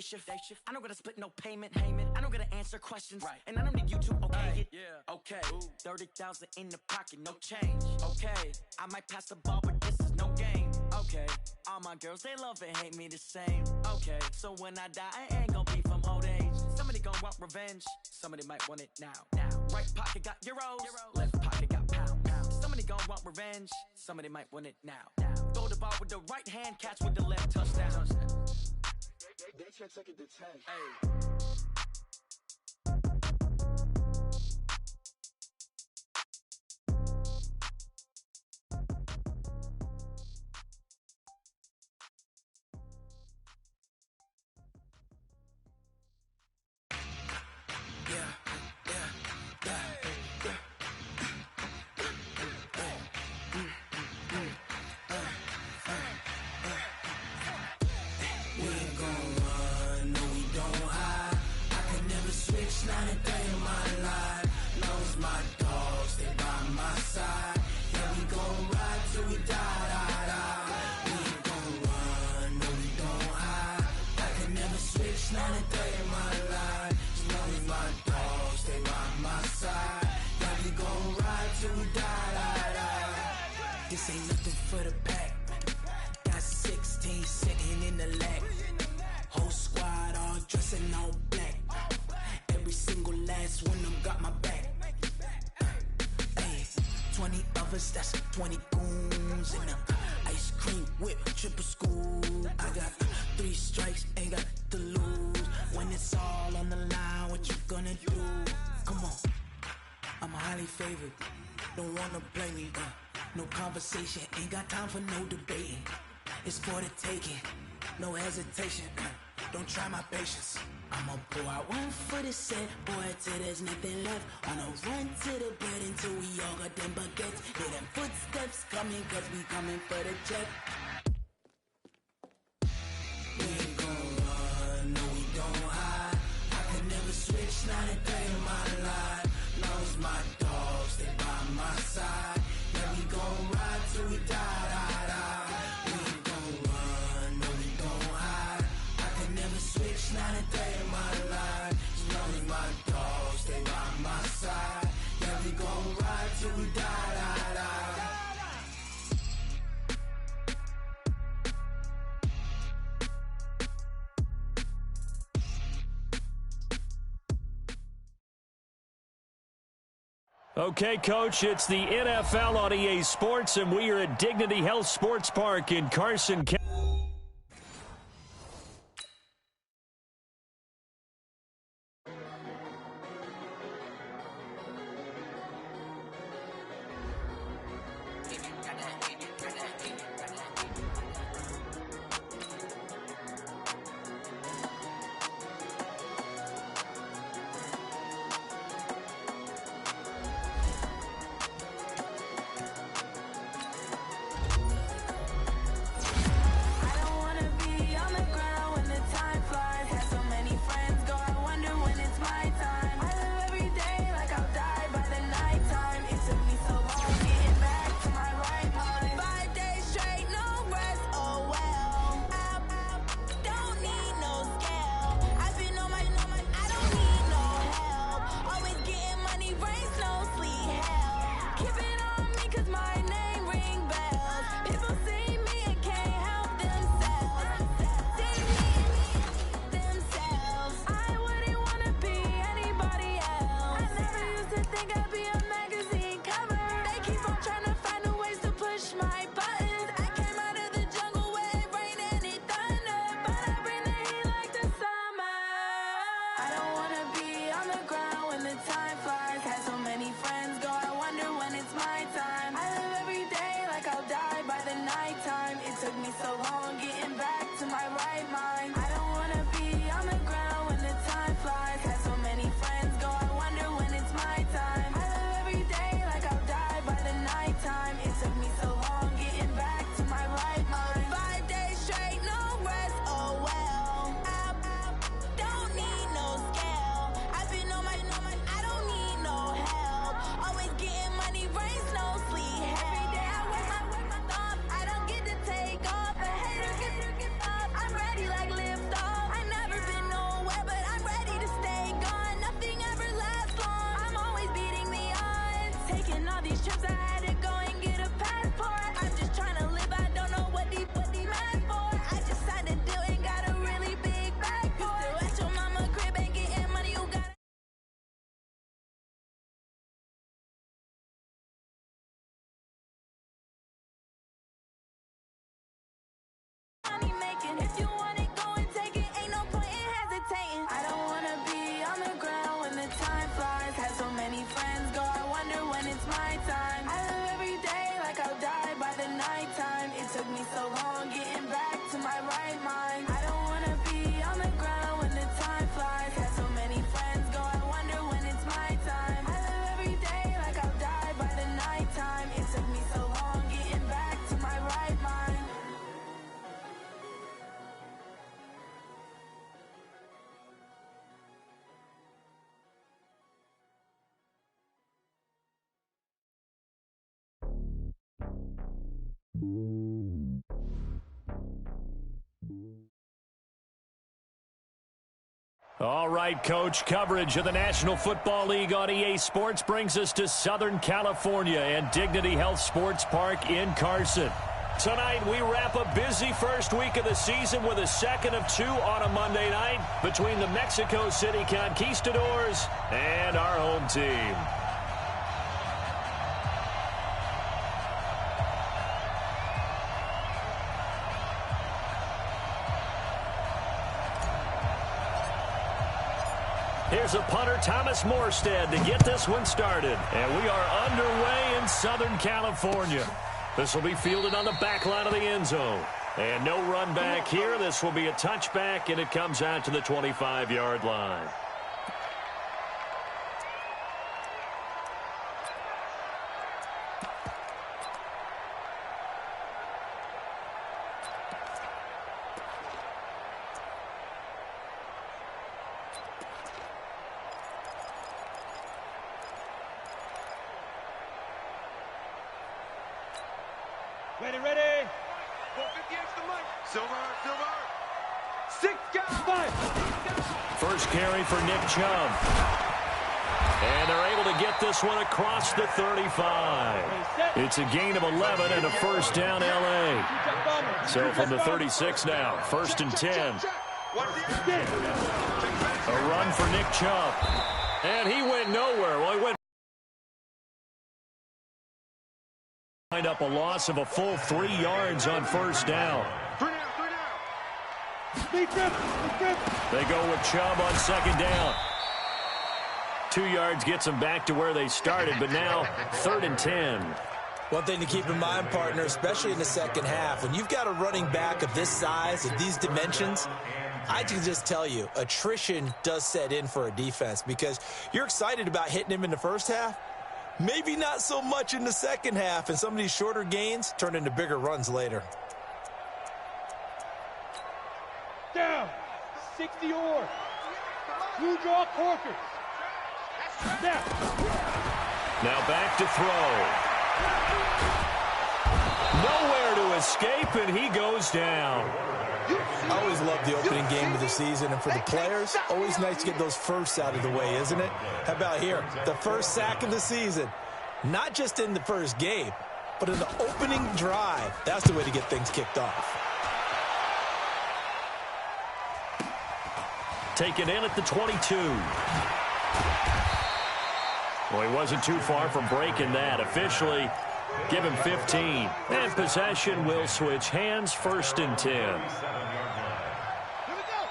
shift. I don't gotta split no payment. I don't gotta answer questions. And I don't need you to okay it. Okay, 30,000 in the pocket, no change. Okay, I might pass the ball, but this is no game. Okay, all my girls, they love and hate me the same. Okay, so when I die, I ain't gonna be from old age. Somebody gon' want revenge, somebody might want it now. Right pocket got euros, left pocket got pound. Somebody gon' want revenge, somebody might want it now. Throw the ball with the right hand, catch with the left, touchdown. They can't take it to 10. Hey. Not a day in my life. Knows my dogs, they by my side. Yeah, we gon' ride till we die. We ain't gon' run, no, we don't hide. I can never switch, not a day in my life. Knows my dogs, they by my side. Yeah, we gon' ride till we die. This ain't nothing for the pack. Got 16 sitting in the lag. Whole squad all dressing all black. Every single last one of them got my back. Hey, 20 of us, that's 20 goons. And ice cream whip, triple school. I got 3 strikes, ain't got to lose. When it's all on the line, what you gonna do? Come on, I'm highly favored. Don't wanna play me, no conversation. Ain't got time for no debating. It's for the taking, no hesitation. Don't try my patience. I'ma pour out one for the set, boy, till there's nothing left. On a run to the bread until we all got them baguettes. Hear them footsteps coming, cause we coming for the check. We ain't gon' run, no, we don't hide. I can never switch, not a day in my life. Knows my dogs, they by my side. Yeah, we gon' ride till we die. We ain't gon' run, no, we don't hide. I can never switch, not a day in my life. Knows my dogs, they by my side. Yeah, we gon' ride till we die. Okay, Coach, it's the NFL on EA Sports, and we are at Dignity Health Sports Park in Carson County. All right, Coach, coverage of the National Football League on EA Sports brings us to Southern California and Dignity Health Sports Park in Carson. Tonight, we wrap a busy first week of the season with a second of two on a Monday night between the Mexico City Conquistadors and our home team. Here's a punter, Thomas Morstead, to get this one started. And we are underway in Southern California. This will be fielded on the back line of the end zone. And no run back here. This will be a touchback, and it comes out to the 25-yard line. Ready. 450 extra mic. Silver. 6 guys. First carry for Nick Chubb. And they're able to get this one across the 35. It's a gain of 11 and a first down, L.A. So from the 36 now, 1st and 10. A run for Nick Chubb. And he went nowhere. Well, he went up a loss of a full 3 yards on first down. They go with Chubb on second down. 2 yards gets them back to where they started, but now 3rd and 10. One thing to keep in mind, partner, especially in the second half, when you've got a running back of this size, of these dimensions, I can just tell you, attrition does set in for a defense because you're excited about hitting him in the first half. Maybe not so much in the second half, and some of these shorter gains turn into bigger runs later. Down. 60 or. 2 draw Corkers. Now back to throw. Nowhere to escape, and he goes down. I always love the opening game of the season, and for the players, always nice to get those firsts out of the way, isn't it? How about here? The first sack of the season. Not just in the first game, but in the opening drive. That's the way to get things kicked off. Taken in at the 22. Well, he wasn't too far from breaking that. Officially, give him 15. And possession will switch hands, 1st and 10.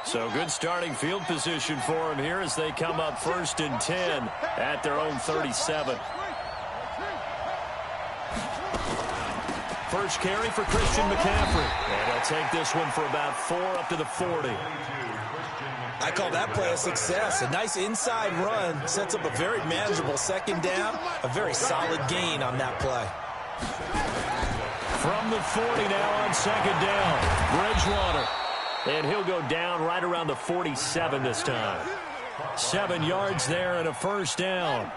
So good starting field position for him here as they come up 1st and 10 at their own 37. First carry for Christian McCaffrey. And he'll take this one for about 4 up to the 40. I call that play a success. A nice inside run sets up a very manageable second down. A very solid gain on that play. From the 40 now on second down, Bridgewater. And he'll go down right around the 47 this time. 7 yards there and a first down.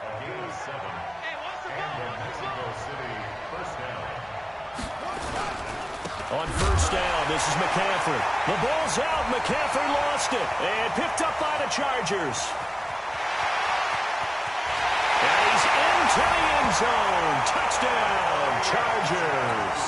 On first down, this is McCaffrey. The ball's out. McCaffrey lost it. And picked up by the Chargers. And he's into the end zone. Touchdown, Chargers.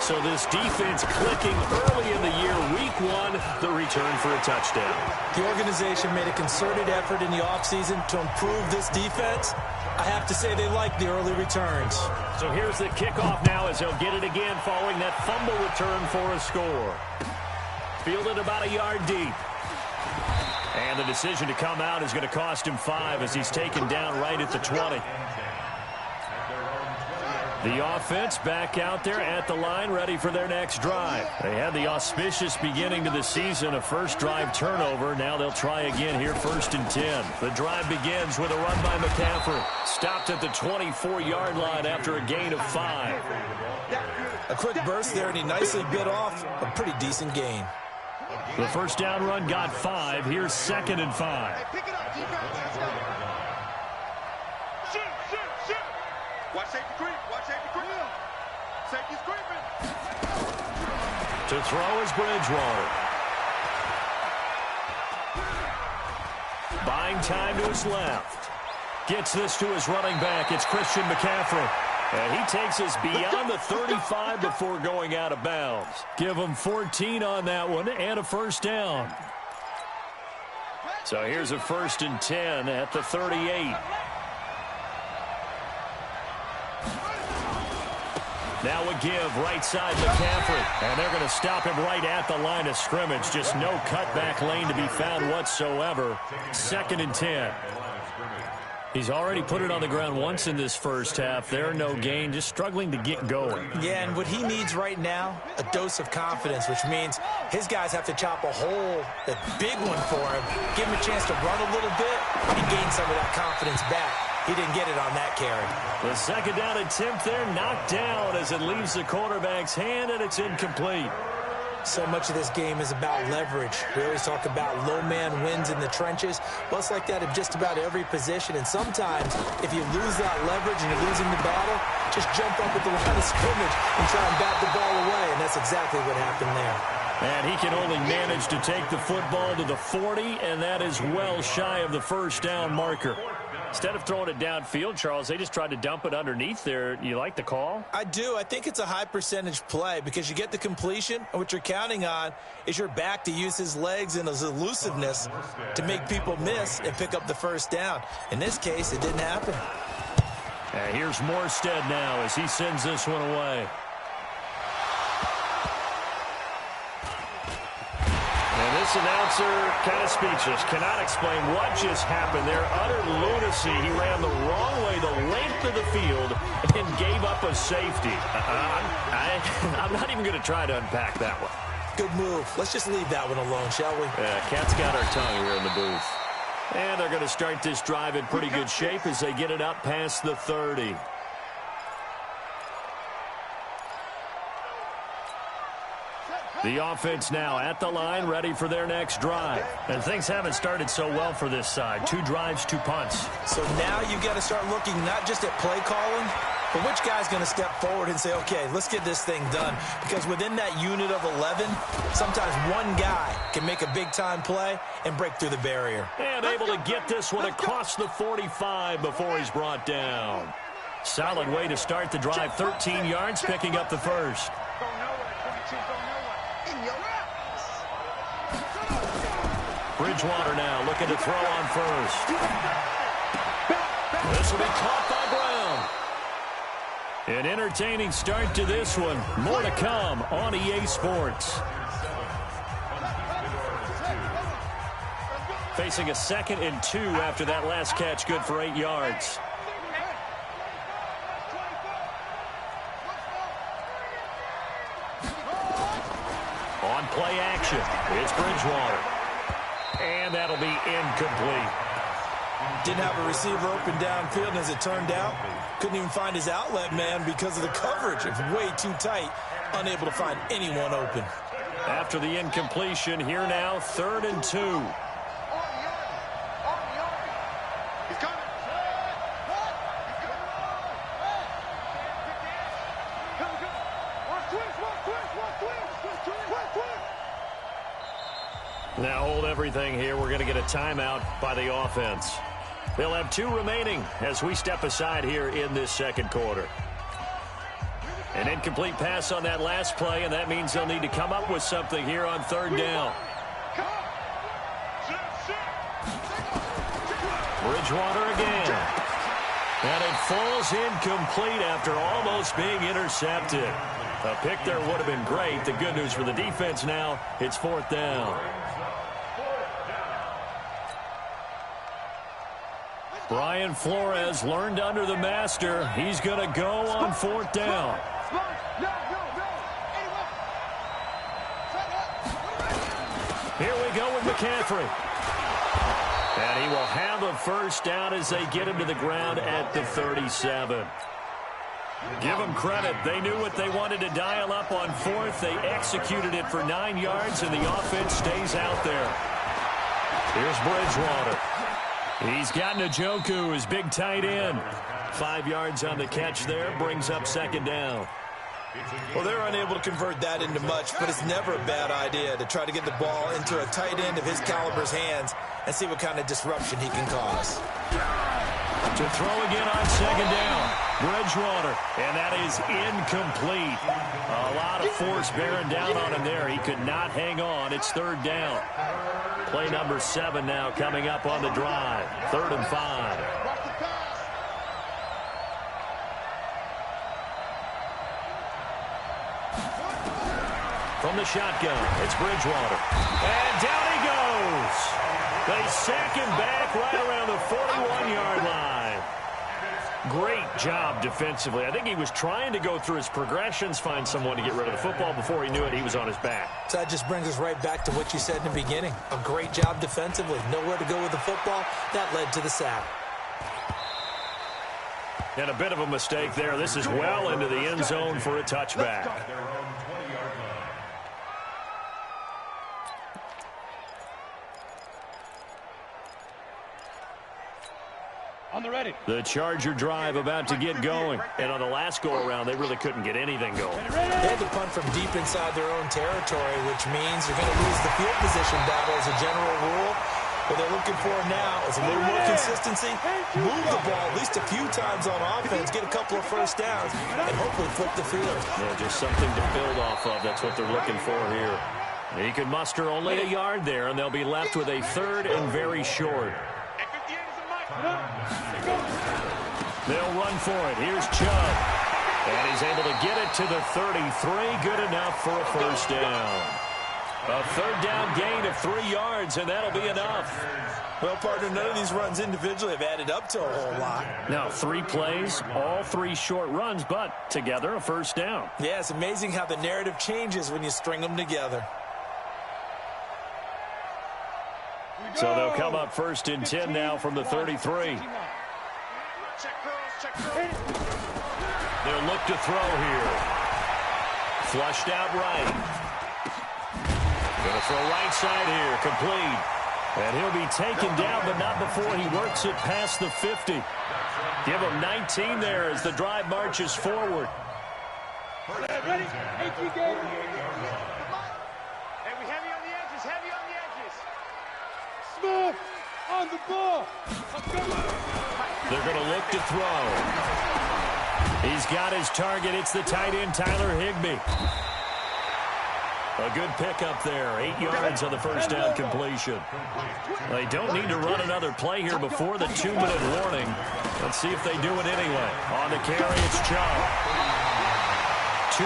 So this defense clicking early in the year, week 1, the return for a touchdown. The organization made a concerted effort in the offseason to improve this defense. I have to say they like the early returns. So here's the kickoff now as he'll get it again following that fumble return for a score. Fielded about a yard deep. And the decision to come out is going to cost him 5 as he's taken down right at the 20. The offense back out there at the line, ready for their next drive. They had the auspicious beginning to the season, a first drive turnover. Now they'll try again here, 1st and 10. The drive begins with a run by McCaffrey. Stopped at the 24-yard line after a gain of 5. A quick burst there, and he nicely bit off a pretty decent gain. The first down run got 5. Here's 2nd and 5. Pick it up, defense. Let's go. Shoot. Watch safety creep. Safety's creeping. To throw is Bridgewater. Buying time to his left. Gets this to his running back. It's Christian McCaffrey. And he takes us beyond the 35 before going out of bounds. Give him 14 on that one and a first down. So here's a 1st and 10 at the 38. Now a give right side McCaffrey. And they're going to stop him right at the line of scrimmage. Just no cutback lane to be found whatsoever. 2nd and 10. He's already put it on the ground once in this first half. There, no gain, just struggling to get going. Yeah, and what he needs right now, a dose of confidence, which means his guys have to chop a hole, a big one for him, give him a chance to run a little bit, and gain some of that confidence back. He didn't get it on that carry. The 2nd down attempt there knocked down as it leaves the quarterback's hand, and it's incomplete. So much of this game is about leverage. We always talk about low man wins in the trenches. Well, it's like that in just about every position. And sometimes, if you lose that leverage and you're losing the battle, just jump up at the line of scrimmage and try and bat the ball away. And that's exactly what happened there. And he can only manage to take the football to the 40, and that is well shy of the first down marker. Instead of throwing it downfield, Charles, they just tried to dump it underneath there. You like the call? I do. I think it's a high percentage play because you get the completion, and what you're counting on is your back to use his legs and his elusiveness to make people miss and pick up the first down. In this case, it didn't happen. And here's Morstead now as he sends this one away. And this announcer kind of speechless, cannot explain what just happened there. Utter lunacy. He ran the wrong way, the length of the field, and gave up a safety. I'm not even going to try to unpack that one. Good move. Let's just leave that one alone, shall we? Yeah, Cat's got our tongue here in the booth. And they're going to start this drive in pretty good shape as they get it up past the 30. The offense now at the line, ready for their next drive. And things haven't started so well for this side. 2 drives, 2 punts. So now you've got to start looking not just at play calling, but which guy's going to step forward and say, okay, let's get this thing done. Because within that unit of 11, sometimes one guy can make a big-time play and break through the barrier. And able to get this one across the 45 before he's brought down. Solid way to start the drive. 13 yards, picking up the first. Bridgewater now looking to throw on first. This will be caught by Brown. An entertaining start to this one. More to come on EA Sports. Facing a 2nd and 2 after that last catch, good for 8 yards. On play action, it's Bridgewater. And that'll be incomplete. Didn't have a receiver open downfield, and as it turned out, couldn't even find his outlet man because of the coverage. It's way too tight, unable to find anyone open. After the incompletion, here now, 3rd and 2. Now hold everything here. We're going to get a timeout by the offense. They'll have 2 remaining as we step aside here in this 2nd quarter. An incomplete pass on that last play, and that means they'll need to come up with something here on 3rd down. Bridgewater again. And it falls incomplete after almost being intercepted. A pick there would have been great. The good news for the defense now, it's 4th down. Brian Flores learned under the master. He's going to go on 4th down. Here we go with McCaffrey. And he will have a first down as they get him to the ground at the 37. Give them credit. They knew what they wanted to dial up on 4th. They executed it for 9 yards, and the offense stays out there. Here's Bridgewater. He's got Njoku, his big tight end. 5 yards on the catch there, brings up 2nd down. Well, they're unable to convert that into much, but it's never a bad idea to try to get the ball into a tight end of his caliber's hands and see what kind of disruption he can cause. To throw again on second down, Bridgewater, and that is incomplete. A lot of force bearing down on him there. He could not hang on. It's third down. Play number 7 now coming up on the drive. 3rd and 5. From the shotgun, it's Bridgewater. And down he goes. They sack him back right around the 41-yard line. Great job defensively. I think he was trying to go through his progressions, find someone to get rid of the football. Before he knew it, he was on his back. So that just brings us right back to what you said in the beginning. A great job defensively. Nowhere to go with the football. That led to the sack. And a bit of a mistake there. This is well into the end zone for a touchback. On the ready. The Charger drive about to get going. And on the last go-around, they really couldn't get anything going. They had to punt from deep inside their own territory, which means you're going to lose the field position battle as a general rule. What they're looking for now is a little more consistency, move the ball at least a few times on offense, get a couple of first downs, and hopefully flip the field. Yeah, just something to build off of. That's what they're looking for here. He can muster only a yard there, and they'll be left with a 3rd and very short. They'll run for it. Here's Chubb. And he's able to get it to the 33. Good enough for a first down. A 3rd down gain of 3 yards, and that'll be enough. Well, partner, none of these runs individually have added up to a whole lot. Now, 3 plays, all 3 short runs, but together a first down. Yeah, it's amazing how the narrative changes when you string them together. So they'll come up 1st and 10 now from the 33. They'll look to throw here. Flushed out right. Going to throw right side here, complete. And he'll be taken down, but not before he works it past the 50. Give him 19 there as the drive marches forward. Ready? 18 game. And we heavy on the edges, heavy on the edges. Smith on the ball. They're going to look to throw. He's got his target. It's the tight end, Tyler Higbee. A good pickup there. 8 yards on the first down completion. They don't need to run another play here before the 2-minute warning. Let's see if they do it anyway. On the carry, it's Chubb. 2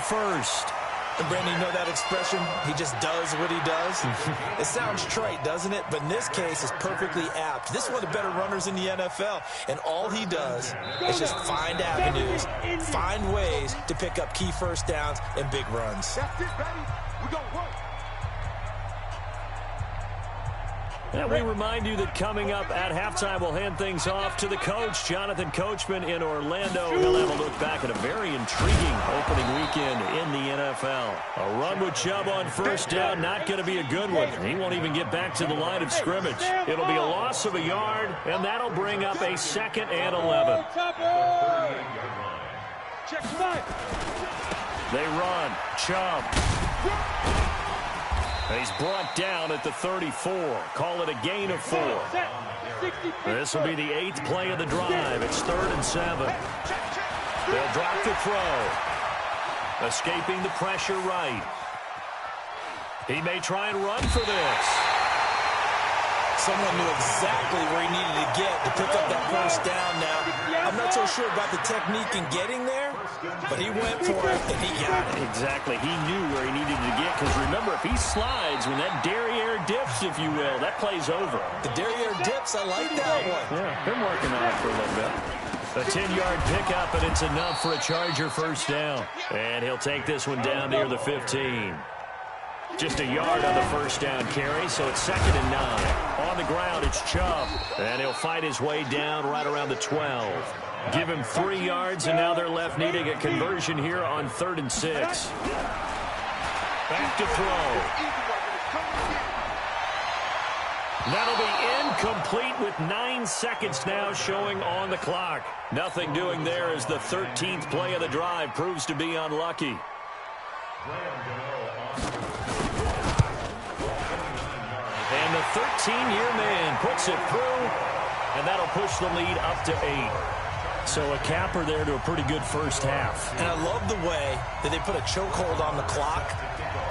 first. And Brandon, you know that expression? He just does what he does. It sounds trite, doesn't it? But in this case, it's perfectly apt. This is one of the better runners in the NFL. And all he does is just find avenues, find ways to pick up key first downs and big runs. That's it, baby. We're going to work. And we remind you that coming up at halftime, we'll hand things off to the coach, Jonathan Coachman in Orlando. He'll have a look back at a very intriguing opening weekend in the NFL. A run with Chubb on first down, not going to be a good one. He won't even get back to the line of scrimmage. It'll be a loss of a yard, and that'll bring up a 2nd and 11. Check right. They run. Chubb. He's brought down at the 34. Call it a gain of 4. This will be the 8th play of the drive. It's 3rd and 7. They'll drop the throw. Escaping the pressure right. He may try and run for this. Someone knew exactly where he needed to get to pick up that first down now. I'm not so sure about the technique in getting there, but he went for it, and he got it. Exactly. He knew where he needed to get, because remember, if he slides, when that derriere dips, if you will, that play's over. The derriere dips, I like that one. Yeah, been working on it for a little bit. A 10-yard pickup, and it's enough for a Charger first down. And he'll take this one down near the 15. Just a yard on the first down carry, so it's 2nd and 9. On the ground, it's Chubb. And he'll fight his way down right around the 12. Give him 3 yards, and now they're left needing a conversion here on 3rd and 6. Back to throw. That'll be Incomplete with 9 seconds now showing on the clock. Nothing doing there as the 13th play of the drive proves to be unlucky. And the 13-year man puts it through, and that'll push the lead up to 8. So a capper there to a pretty good first half. And I love the way that they put a chokehold on the clock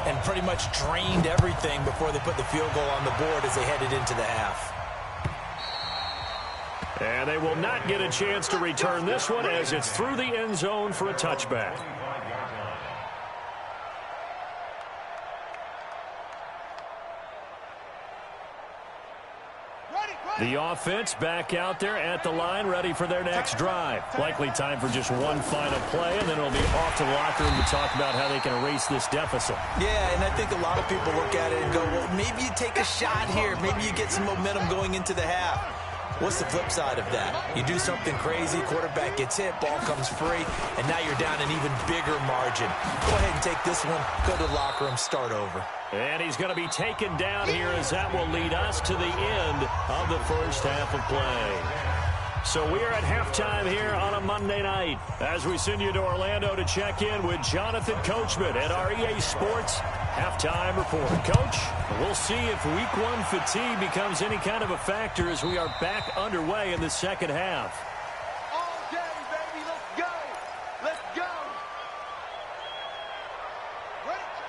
and pretty much drained everything before they put the field goal on the board as they headed into the half. And they will not get a chance to return this one as it's through the end zone for a touchback. The offense back out there at the line, ready for their next drive. Likely time for just one final play, and then it'll be off to the locker room to talk about how they can erase this deficit. Yeah, and I think a lot of people look at it and go, well, maybe you take a shot here. Maybe you get some momentum going into the half. What's the flip side of that? You do something crazy, quarterback gets hit, ball comes free, and now you're down an even bigger margin. Go ahead and take this one, go to the locker room, start over. And he's going to be taken down here as that will lead us to the end of the first half of play. So we are at halftime here on a Monday night as we send you to Orlando to check in with Jonathan Coachman at our EA Sports Halftime Report. Coach, we'll see if Week 1 fatigue becomes any kind of a factor as we are back underway in the second half. All day, baby. Let's go. Let's go.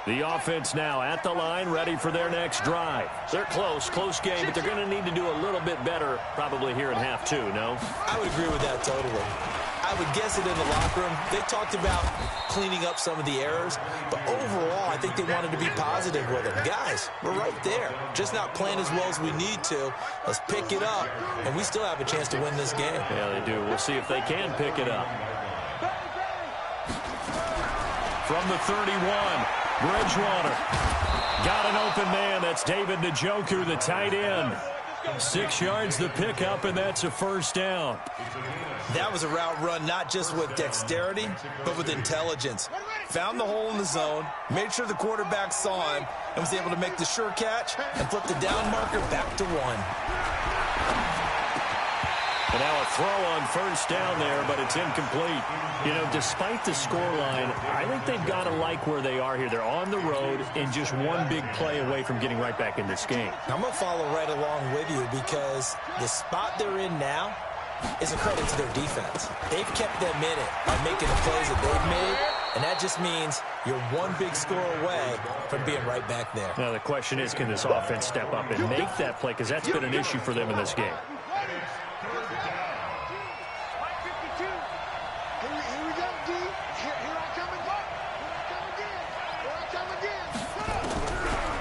The offense now at the line, ready for their next drive. They're close game, but they're going to need to do a little bit better probably here in half 2, no? I would agree with that totally. I would guess it in the locker room. They talked about cleaning up some of the errors, but overall, I think they wanted to be positive with it. Guys, we're right there. Just not playing as well as we need to. Let's pick it up, and we still have a chance to win this game. Yeah, they do. We'll see if they can pick it up. From the 31, Bridgewater. Got an open man. That's David Njoku, the tight end. 6 yards the pickup, and that's a first down. That was a route run not just with dexterity, but with intelligence. Found the hole in the zone, made sure the quarterback saw him, and was able to make the sure catch and flip the down marker back to 1. And now a throw on first down there, but it's incomplete. You know, despite the scoreline, I think they've got to like where they are here. They're on the road and just one big play away from getting right back in this game. I'm going to follow right along with you because the spot they're in now is a credit to their defense. They've kept them in it by making the plays that they've made, and that just means you're one big score away from being right back there. Now the question is, can this offense step up and make that play? Because that's been an issue for them in this game.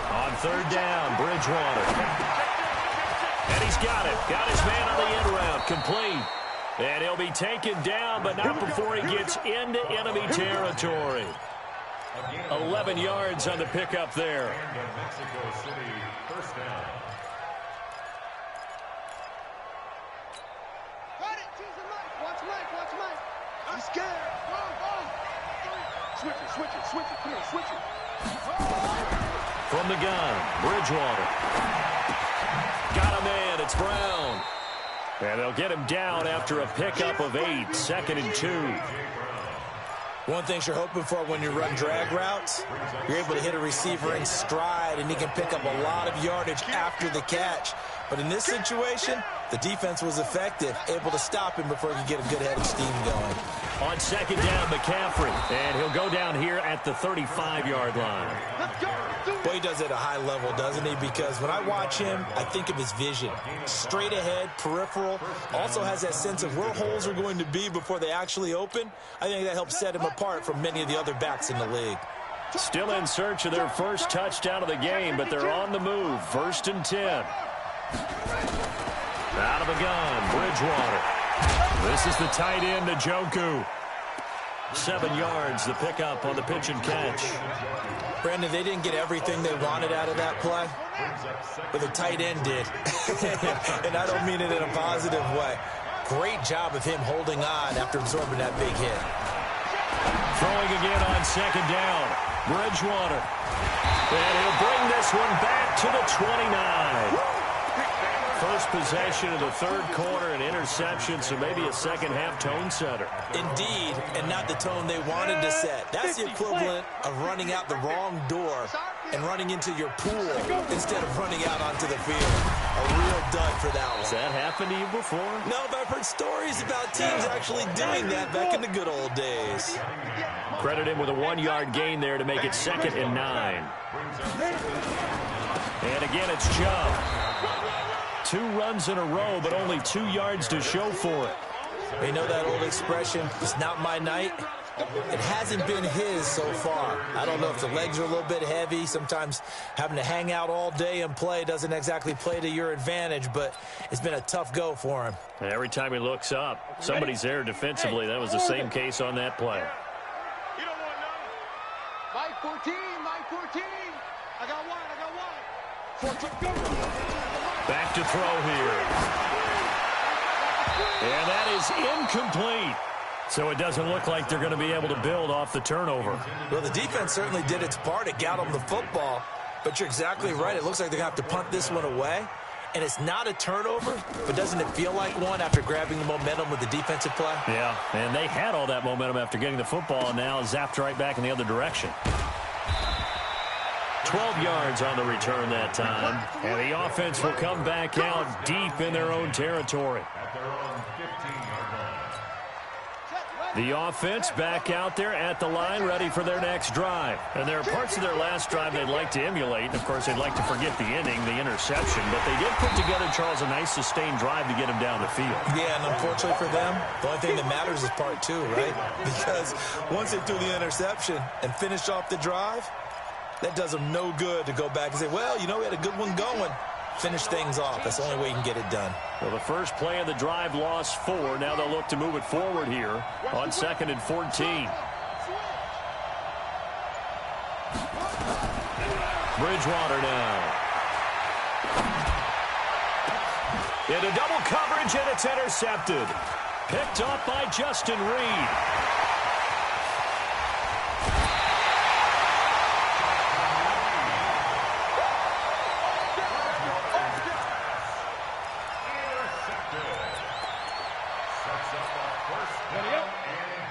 On third down, Bridgewater. And he's got it. Got his man on the end route. Complete. And he'll be taken down, but not before he gets into enemy territory. 11 yards on the pickup there. I'm scared. Switch it. Come on, switch it. From the gun, Bridgewater. Got a man. It's Brown. And they'll get him down after a pickup of 8. 2nd and 2. One thing you're hoping for when you run drag routes, you're able to hit a receiver in stride, and he can pick up a lot of yardage after the catch. But in this situation, the defense was effective, able to stop him before he could get a good head of steam going. On second down, McCaffrey. And he'll go down here at the 35-yard line. Boy, he does it at a high level, doesn't he? Because when I watch him, I think of his vision. Straight ahead, peripheral. Also has that sense of where holes are going to be before they actually open. I think that helps set him apart from many of the other backs in the league. Still in search of their first touchdown of the game, but they're on the move. 1st and 10. Out of the gun, Bridgewater. This is the tight end, Njoku. 7 yards, the pickup on the pitch and catch. Brandon, they didn't get everything they wanted out of that play, but the tight end did. And I don't mean it in a positive way. Great job of him holding on after absorbing that big hit. Throwing again on second down, Bridgewater. And he'll bring this one back to the 29. First possession of the third quarter, an interception, so maybe a second-half tone setter. Indeed, and not the tone they wanted to set. That's the equivalent of running out the wrong door and running into your pool instead of running out onto the field. A real dud for that one. Has that happened to you before? No, but I've heard stories about teams actually doing that back in the good old days. Credit him with a 1-yard gain there to make it 2nd and 9. And again, it's Chubb. 2 runs in a row, but only 2 yards to show for it. You know that old expression, it's not my night? It hasn't been his so far. I don't know if the legs are a little bit heavy. Sometimes having to hang out all day and play doesn't exactly play to your advantage, but it's been a tough go for him. And every time he looks up, somebody's there defensively. That was the same case on that play. You don't want none. Mike 14, Mike 14. I got one. Back to throw here. And that is incomplete. So it doesn't look like they're going to be able to build off the turnover. Well, the defense certainly did its part. It got them the football. But you're exactly right. It looks like they're going to have to punt this one away. And it's not a turnover, but doesn't it feel like one after grabbing the momentum with the defensive play? Yeah, and they had all that momentum after getting the football, and now zapped right back in the other direction. 12 yards on the return that time. And the offense will come back out deep in their own territory. The offense back out there at the line, ready for their next drive. And there are parts of their last drive they'd like to emulate. Of course, they'd like to forget the inning, the interception. But they did put together, Charles, a nice sustained drive to get him down the field. Yeah, and unfortunately for them, the only thing that matters is part 2, right? Because once they threw the interception and finished off the drive, that does them no good to go back and say, well, you know, we had a good one going. Finish things off. That's the only way you can get it done. Well, the first play of the drive lost 4. Now they'll look to move it forward here on 2nd and 14. Bridgewater now. Into double coverage, and it's intercepted. Picked up by Justin Reed.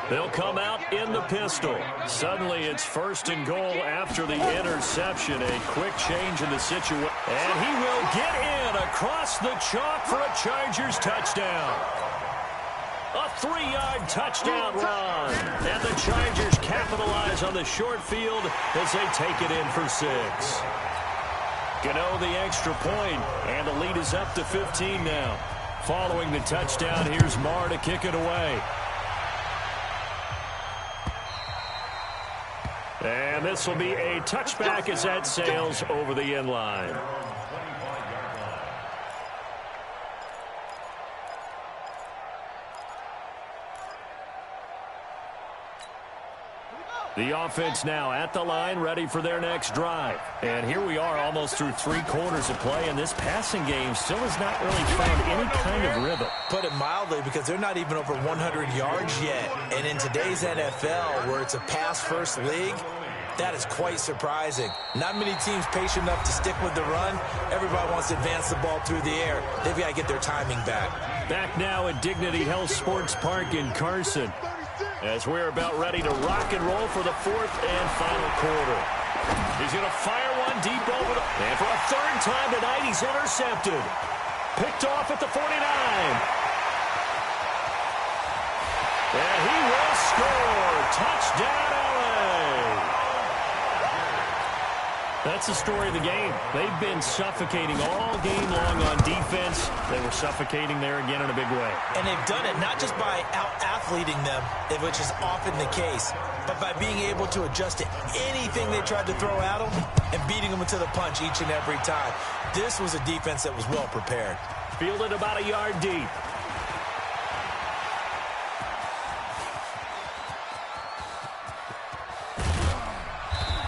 They'll come out in the pistol. Suddenly it's 1st and goal after the interception. A quick change in the situation. And he will get in across the chalk for a Chargers touchdown. A 3-yard touchdown run. And the Chargers capitalize on the short field as they take it in for 6. Gano the extra point, and the lead is up to 15 now. Following the touchdown, here's Marr to kick it away. And this will be a touchback as that sails over the end line. The offense now at the line, ready for their next drive. And here we are almost through 3 quarters of play, and this passing game still has not really found any kind of rhythm. Put it mildly, because they're not even over 100 yards yet. And in today's NFL, where it's a pass-first league, that is quite surprising. Not many teams patient enough to stick with the run. Everybody wants to advance the ball through the air. They've got to get their timing back. Back now at Dignity Health Sports Park in Carson, as we're about ready to rock and roll for the 4th and final quarter. He's going to fire one deep over the... And for a 3rd time tonight, he's intercepted. Picked off at the 49. And he will score. Touchdown, LA. That's the story of the game. They've been suffocating all game long on defense. They were suffocating there again in a big way. And they've done it not just by out-athleting them, which is often the case, but by being able to adjust to anything they tried to throw at them and beating them into the punch each and every time. This was a defense that was well prepared. Fielded about a yard deep.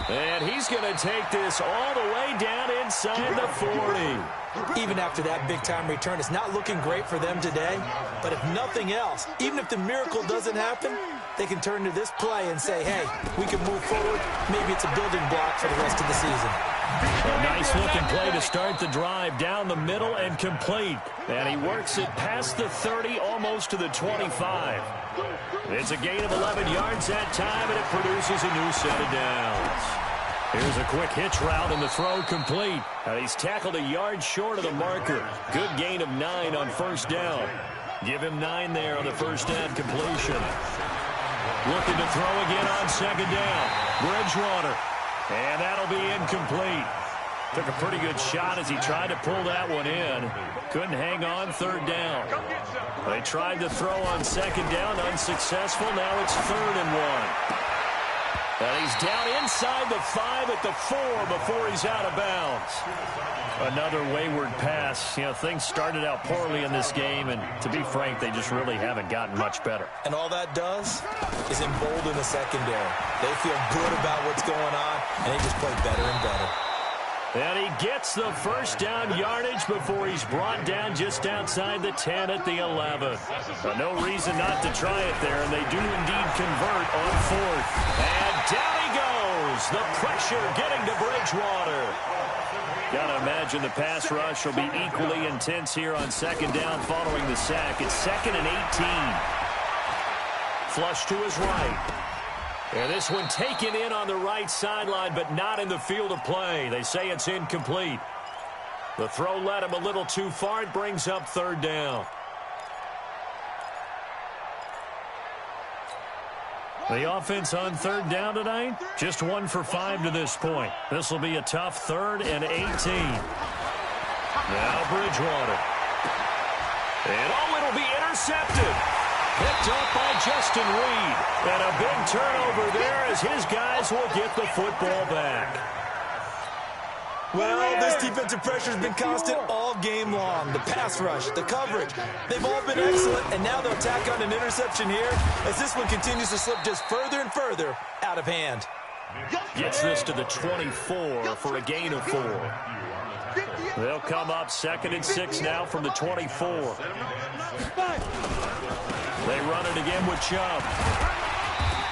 And he's going to take this all the way down inside the 40. Even after that big-time return, it's not looking great for them today. But if nothing else, even if the miracle doesn't happen, they can turn to this play and say, hey, we can move forward. Maybe it's a building block for the rest of the season. A nice-looking play to start the drive down the middle and complete. And he works it past the 30, almost to the 25. It's a gain of 11 yards that time, and it produces a new set of downs. Here's a quick hitch route, and the throw complete. He's tackled a yard short of the marker. Good gain of 9 on first down. Give him 9 there on the first down completion. Looking to throw again on second down. Bridgewater. And that'll be incomplete. Took a pretty good shot as he tried to pull that one in. Couldn't hang on third down. They tried to throw on second down. Unsuccessful. Now it's 3rd and 1. And he's down inside the 5 at the 4 before he's out of bounds. Another wayward pass. You know, things started out poorly in this game, and to be frank, they just really haven't gotten much better. And all that does is embolden the secondary. They feel good about what's going on, and they just play better and better. And he gets the first down yardage before he's brought down just outside the 10 at the 11. No reason not to try it there, and they do indeed convert on 4th. And down he goes. The pressure getting to Bridgewater. Got to imagine the pass rush will be equally intense here on second down following the sack. It's 2nd and 18. Flush to his right. And this one taken in on the right sideline, but not in the field of play. They say it's incomplete. The throw led him a little too far. It brings up 3rd down. The offense on 3rd down tonight, just 1 for 5 to this point. This will be a tough 3rd and 18. Now Bridgewater. And it'll be intercepted. Picked up by Justin Reed. And a big turnover there as his guys will get the football back. Well, this defensive pressure has been constant all game long. The pass rush, the coverage, they've all been excellent, and now they'll tack on an interception here as this one continues to slip just further and further out of hand. Gets this to the 24 for a gain of 4. They'll come up 2nd and 6 now from the 24. They run it again with Chubb.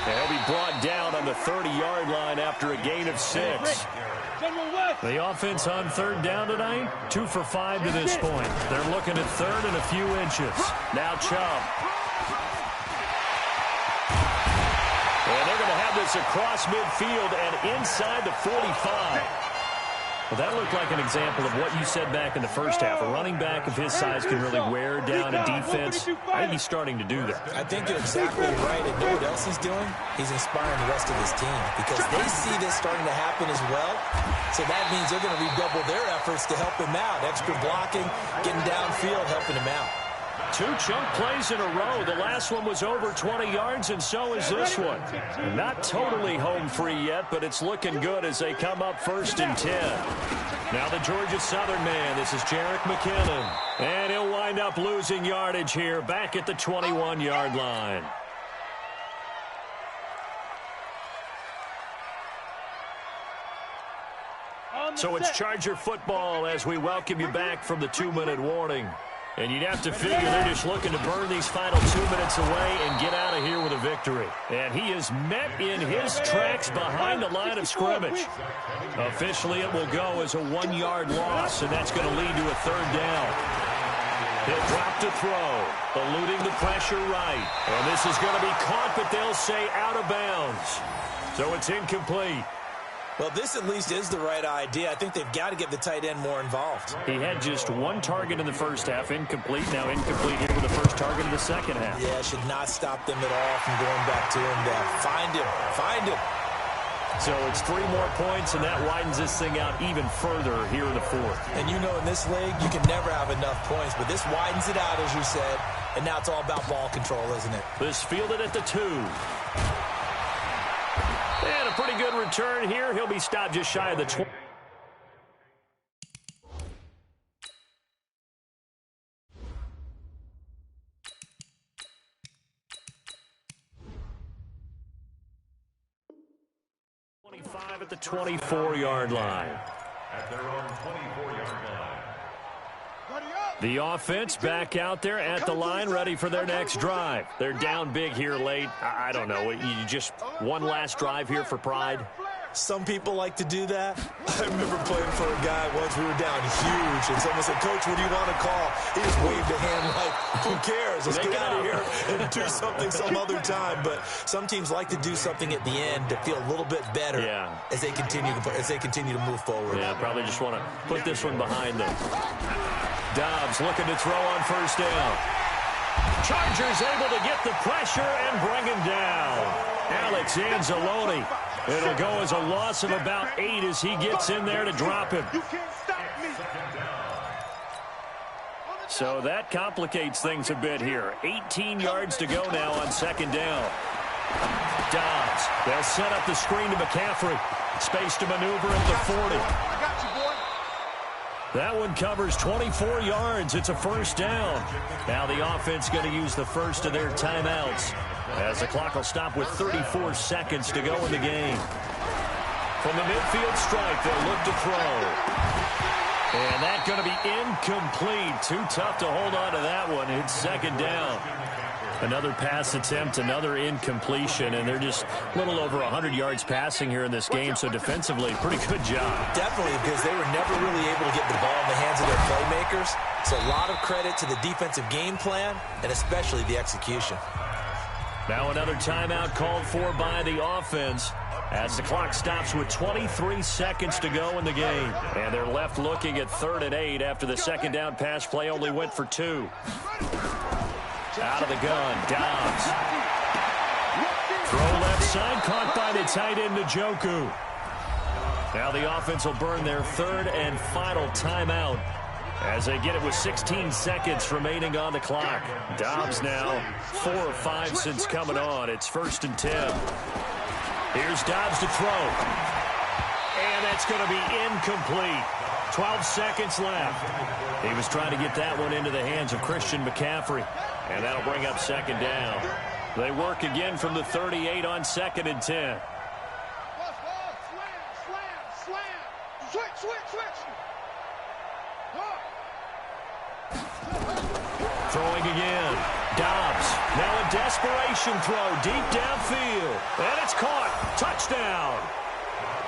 And he'll be brought down on the 30-yard line after a gain of 6. The offense on 3rd down tonight, 2 for 5 to this point. They're looking at 3rd and a few inches. Now Chubb. And they're going to have this across midfield and inside the 45. Well, that looked like an example of what you said back in the first half. A running back of his size can really wear down a defense. I think he's starting to do that. I think you're exactly right. And know what else he's doing? He's inspiring the rest of his team because they see this starting to happen as well. So that means they're going to redouble their efforts to help him out. Extra blocking, getting downfield, helping him out. 2 chunk plays in a row. The last one was over 20 yards, and so is this one. Not totally home free yet, but it's looking good as they come up 1st and 10. Now the Georgia Southern man. This is Jerick McKinnon. And he'll wind up losing yardage here back at the 21-yard line. So it's Charger football as we welcome you back from the 2-minute warning. And you'd have to figure they're just looking to burn these final 2 minutes away and get out of here with a victory. And he is met in his tracks behind the line of scrimmage. Officially, it will go as a 1-yard loss, and that's going to lead to a 3rd down. He'll drop to throw, eluding the pressure right. And this is going to be caught, but they'll say out of bounds. So it's incomplete. Well, this at least is the right idea. I think they've got to get the tight end more involved. He had just 1 target in the first half, incomplete. Now incomplete here with the first target in the second half. Yeah, should not stop them at all from going back to him. Find him. So it's 3 more points, and that widens this thing out even further here in the 4th. And you know in this league, you can never have enough points, but this widens it out, as you said, and now it's all about ball control, isn't it? This fielded at the 2. And a pretty good return here. He'll be stopped just shy of the 20. At the 24-yard line. At their own 24-yard line. The offense back out there at the line, ready for their next drive. They're down big here late. I don't know. You just one last drive here for pride. Some people like to do that. I remember playing for a guy once. We were down huge, and someone said, "Coach, what do you want to call?" He just waved a hand like, "Who cares? Let's get out of here and do something some other time." But some teams like to do something at the end to feel a little bit better as they continue to move forward. Yeah, probably just want to put this one behind them. Dobbs looking to throw on first down. Chargers able to get the pressure and bring him down. Alex Anzalone. It'll go as a loss of about 8 as he gets in there to drop him. So that complicates things a bit here. 18 yards to go now on second down. Dobbs. They'll set up the screen to McCaffrey. Space to maneuver at the 40. I got you, boy. That one covers 24 yards. It's a first down. Now the offense going to use the first of their timeouts, as the clock will stop with 34 seconds to go in the game. From the midfield stripe, they'll look to throw. And that's going to be incomplete. Too tough to hold on to that one. It's second down. Another pass attempt, another incompletion, and they're just a little over 100 yards passing here in this game, so defensively, pretty good job. Definitely, because they were never really able to get the ball in the hands of their playmakers. So a lot of credit to the defensive game plan, and especially the execution. Now another timeout called for by the offense, as the clock stops with 23 seconds to go in the game. And they're left looking at 3rd and 8 after the second down pass play only went for 2. Out of the gun, Dobbs. Throw left side, caught by the tight end Njoku. Now the offense will burn their 3rd and final timeout as they get it with 16 seconds remaining on the clock. Dobbs now 4 of 5 since coming on. It's 1st and 10. Here's Dobbs to throw. And that's going to be incomplete. 12 seconds left. He was trying to get that one into the hands of Christian McCaffrey. And that'll bring up second down. They work again from the 38 on 2nd and 10. Throwing again. Dobbs. Now a desperation throw deep downfield. And it's caught. Touchdown.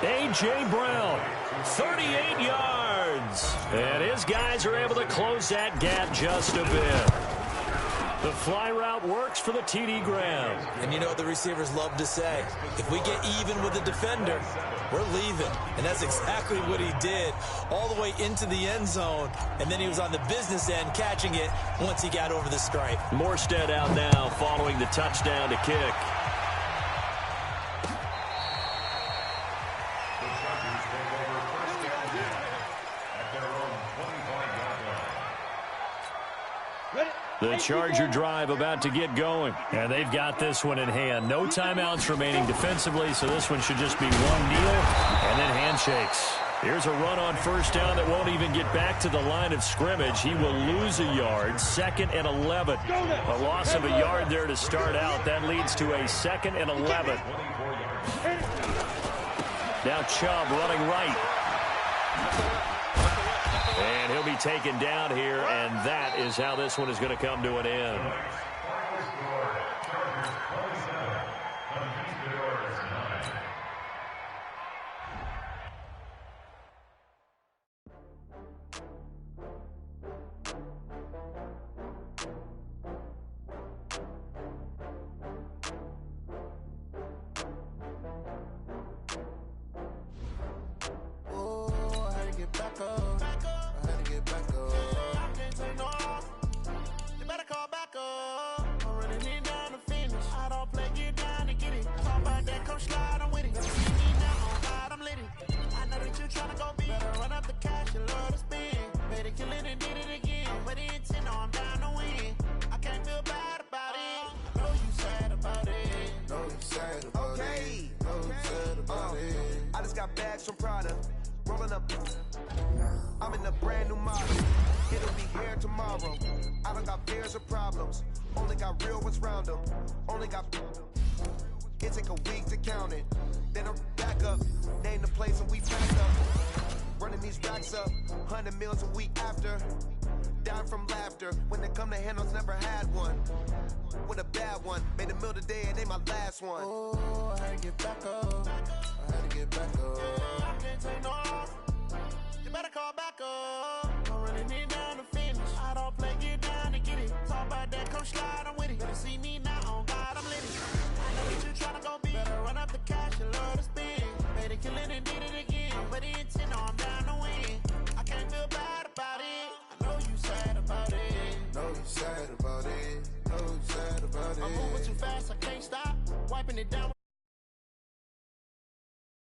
A.J. Brown. 38 yards. And his guys are able to close that gap just a bit. The fly route works for the TD Graham. And you know what the receivers love to say? If we get even with the defender, we're leaving. And that's exactly what he did, all the way into the end zone. And then he was on the business end catching it once he got over the stripe. Morstead out now following the touchdown to kick. The Charger drive about to get going. And they've got this one in hand. No timeouts remaining defensively, so this one should just be one kneel and then handshakes. Here's a run on first down that won't even get back to the line of scrimmage. He will lose a yard. 2nd and 11. A loss of a yard there to start out. That leads to a 2nd and 11. Now Chubb running right. And he'll be taken down here, and that is how this one is going to come to an end. I'm in a brand new model. It'll be here tomorrow. I don't got fears or problems. Only got real ones round them. Only got... It take a week to count it. Then I'm back up. Name the place and we pack up. Running these racks up. 100 meals a week after. Dying from laughter. When they come to handles, never had one. With a bad one. Made a meal today and they my last one. Oh, I had to get back up. I had to get back up. I can't take no loss. You better call back up. I'm running it down to finish. I don't play, get down to get it. Talk about that, come slide, I'm with it. Better see me now, on God, I'm living. I know that you tryna go big. Better run up the cash and love to spend. Made it, kill it, and did it again. But the intent, I'm down to win. I can't feel bad about it. I know you sad about it. Know you sad about it. Know you sad about it. I'm moving too fast, I can't stop. Wiping it down.